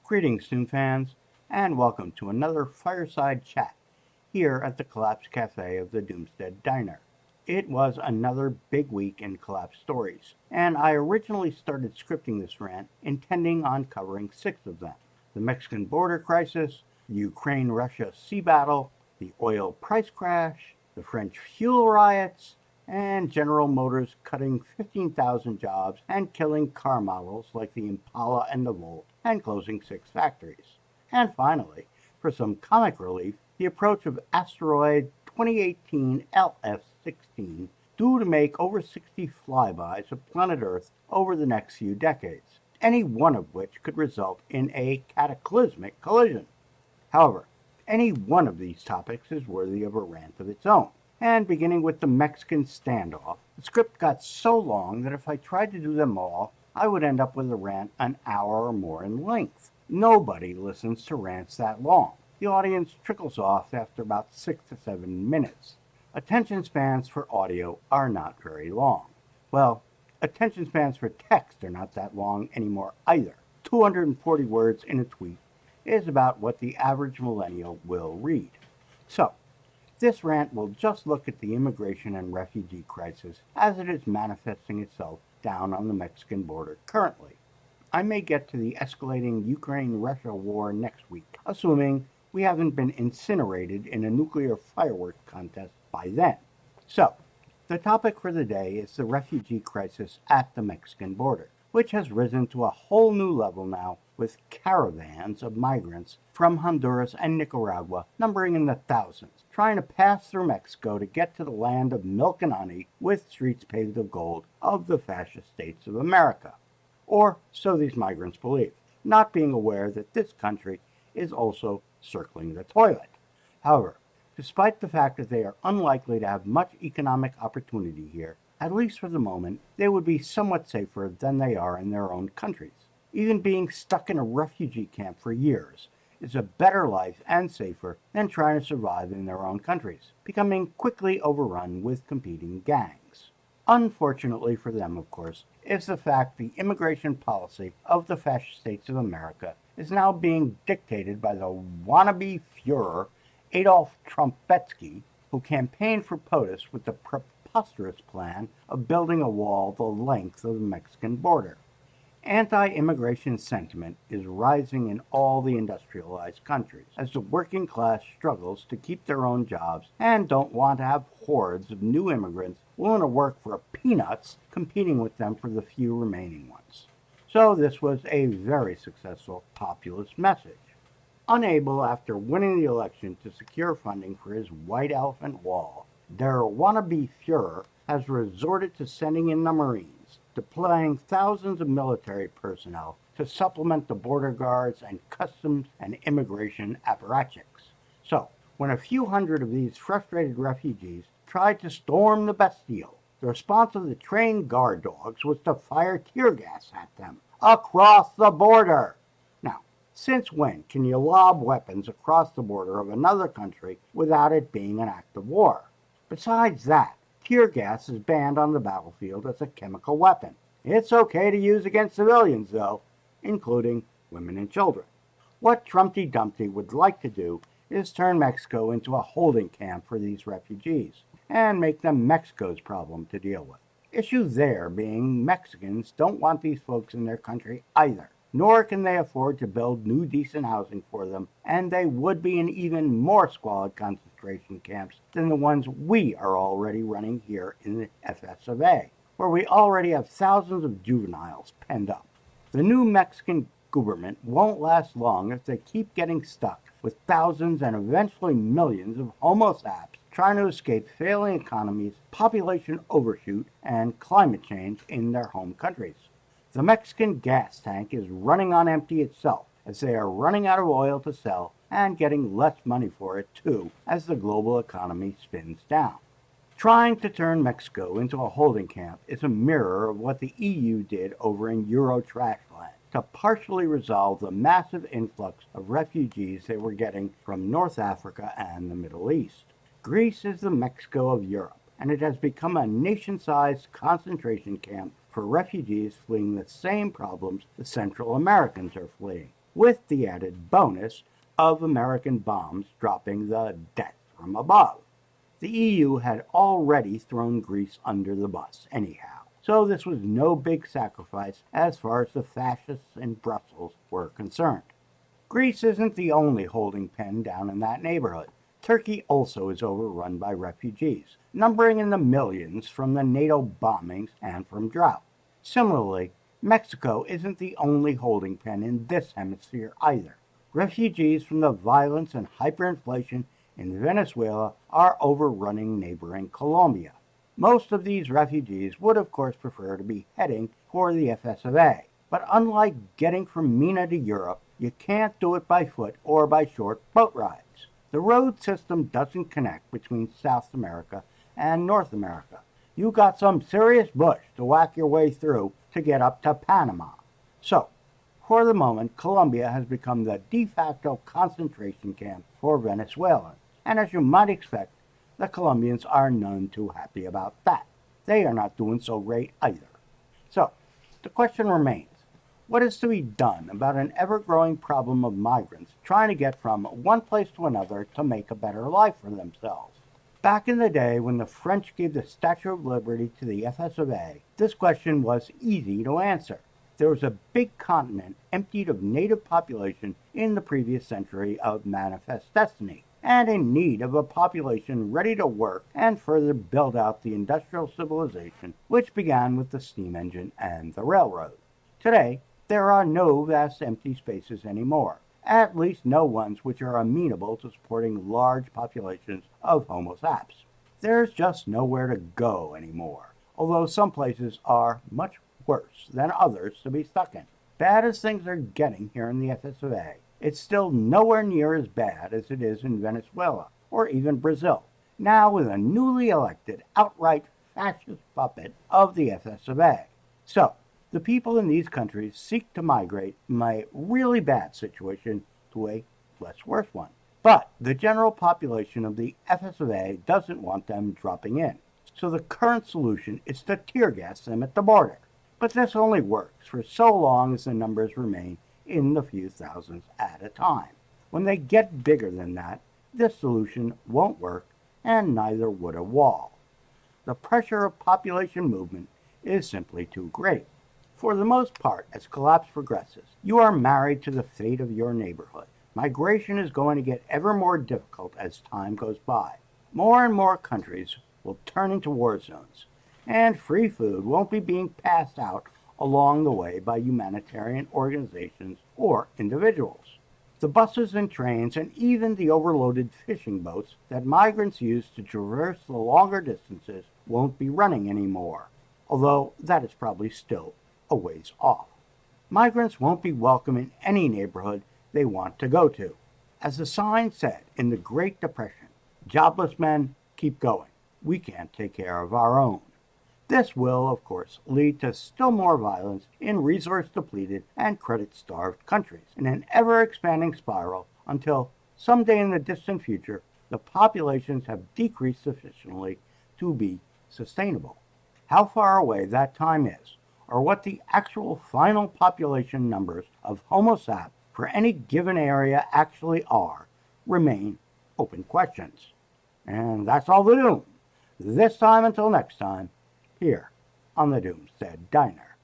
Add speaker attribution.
Speaker 1: Greetings, Toon fans, and welcome to another Fireside chat here at the Collapse Cafe of the Doomstead Diner. It was another big week in Collapse stories, and I originally started scripting this rant intending on covering 6 of them: the Mexican border crisis, the Ukraine-Russia sea battle, the oil price crash, the French fuel riots, and General Motors cutting 15,000 jobs and killing car models like the Impala and the Volt, and closing 6 factories. And finally, for some comic relief, the approach of asteroid 2018 LF-16 due to make over 60 flybys of planet Earth over the next few decades, any one of which could result in a cataclysmic collision. However, any one of these topics is worthy of a rant of its own. And beginning with the Mexican standoff, the script got so long that if I tried to do them all, I would end up with a rant an hour or more in length. Nobody listens to rants that long. The audience trickles off after about 6 to 7 minutes. Attention spans for audio are not very long. Well, attention spans for text are not that long anymore either. 240 words in a tweet is about what the average millennial will read. So, this rant will just look at the immigration and refugee crisis as it is manifesting itself down on the Mexican border currently. I may get to the escalating Ukraine-Russia war next week, assuming we haven't been incinerated in a nuclear fireworks contest by then. So, the topic for the day is the refugee crisis at the Mexican border, which has risen to a whole new level now with caravans of migrants from Honduras and Nicaragua numbering in the thousands, trying to pass through Mexico to get to the land of milk and honey with streets paved of gold of the fascist states of America. Or so these migrants believe, not being aware that this country is also circling the toilet. However, despite the fact that they are unlikely to have much economic opportunity here, at least for the moment, they would be somewhat safer than they are in their own countries. Even being stuck in a refugee camp for years is a better life and safer than trying to survive in their own countries, becoming quickly overrun with competing gangs. Unfortunately for them, of course, is the fact the immigration policy of the fascist states of America is now being dictated by the wannabe Führer Adolf Trumpetsky, who campaigned for POTUS with the preposterous plan of building a wall the length of the Mexican border. Anti-immigration sentiment is rising in all the industrialized countries as the working class struggles to keep their own jobs and don't want to have hordes of new immigrants willing to work for peanuts competing with them for the few remaining ones. So this was a very successful populist message. Unable after winning the election to secure funding for his white elephant wall, their wannabe Führer has resorted to sending in the Marines, deploying thousands of military personnel to supplement the border guards and customs and immigration apparatchiks. So, when a few hundred of these frustrated refugees tried to storm the Bastille, the response of the trained guard dogs was to fire tear gas at them across the border. Now, since when can you lob weapons across the border of another country without it being an act of war? Besides that, tear gas is banned on the battlefield as a chemical weapon. It's okay to use against civilians, though, including women and children. What Trumpty Dumpty would like to do is turn Mexico into a holding camp for these refugees and make them Mexico's problem to deal with. Issue there being Mexicans don't want these folks in their country either, nor can they afford to build new decent housing for them, and they would be in even more squalid concentration camps than the ones we are already running here in the FS of A, where we already have thousands of juveniles penned up. The new Mexican government won't last long if they keep getting stuck with thousands and eventually millions of homo saps trying to escape failing economies, population overshoot, and climate change in their home countries. The Mexican gas tank is running on empty itself, as they are running out of oil to sell and getting less money for it too as the global economy spins down. Trying to turn Mexico into a holding camp is a mirror of what the EU did over in Euro Trashland to partially resolve the massive influx of refugees they were getting from North Africa and the Middle East. Greece is the Mexico of Europe, and it has become a nation-sized concentration camp for refugees fleeing the same problems the Central Americans are fleeing. with the added bonus of American bombs dropping the death from above. The EU had already thrown Greece under the bus anyhow, so this was no big sacrifice as far as the fascists in Brussels were concerned. Greece isn't the only holding pen down in that neighborhood. Turkey also is overrun by refugees, numbering in the millions from the NATO bombings and from drought. Similarly, Mexico isn't the only holding pen in this hemisphere either. Refugees from the violence and hyperinflation in Venezuela are overrunning neighboring Colombia. Most of these refugees would of course prefer to be heading for the FS but unlike getting from MENA to Europe, you can't do it by foot or by short boat rides. The road system doesn't connect between South America and North America. You got some serious bush to whack your way through to get up to Panama. So, for the moment, Colombia has become the de facto concentration camp for Venezuelans. And as you might expect, the Colombians are none too happy about that. They are not doing so great either. So, the question remains, what is to be done about an ever-growing problem of migrants trying to get from one place to another to make a better life for themselves? Back in the day when the French gave the Statue of Liberty to the FS this question was easy to answer. There was a big continent emptied of native population in the previous century of manifest destiny, and in need of a population ready to work and further build out the industrial civilization which began with the steam engine and the railroad. Today, there are no vast empty spaces anymore, at least no ones which are amenable to supporting large populations of Homo saps. There's just nowhere to go anymore, although some places are much worse than others to be stuck in. Bad as things are getting here in the FSA, it's still nowhere near as bad as it is in Venezuela or even Brazil, now with a newly elected outright fascist puppet of the FSA. So, the people in these countries seek to migrate from a really bad situation to a less worse one. But the general population of the FSA doesn't want them dropping in. So the current solution is to tear gas them at the border. But this only works for so long as the numbers remain in the few thousands at a time. When they get bigger than that, this solution won't work, and neither would a wall. The pressure of population movement is simply too great. For the most part, as collapse progresses, you are married to the fate of your neighborhood. Migration is going to get ever more difficult as time goes by. More and more countries will turn into war zones, and free food won't be being passed out along the way by humanitarian organizations or individuals. The buses and trains and even the overloaded fishing boats that migrants use to traverse the longer distances won't be running anymore, although that is probably still a ways off. Migrants won't be welcome in any neighborhood they want to go to. As the sign said in the Great Depression, jobless men, keep going. We can't take care of our own. This will, of course, lead to still more violence in resource-depleted and credit-starved countries, in an ever-expanding spiral until someday in the distant future, the populations have decreased sufficiently to be sustainable. How far away that time is, or what the actual final population numbers of Homo sapiens for any given area actually are, remain open questions. And that's all the doom. This time until next time, here on the Doomstead Diner.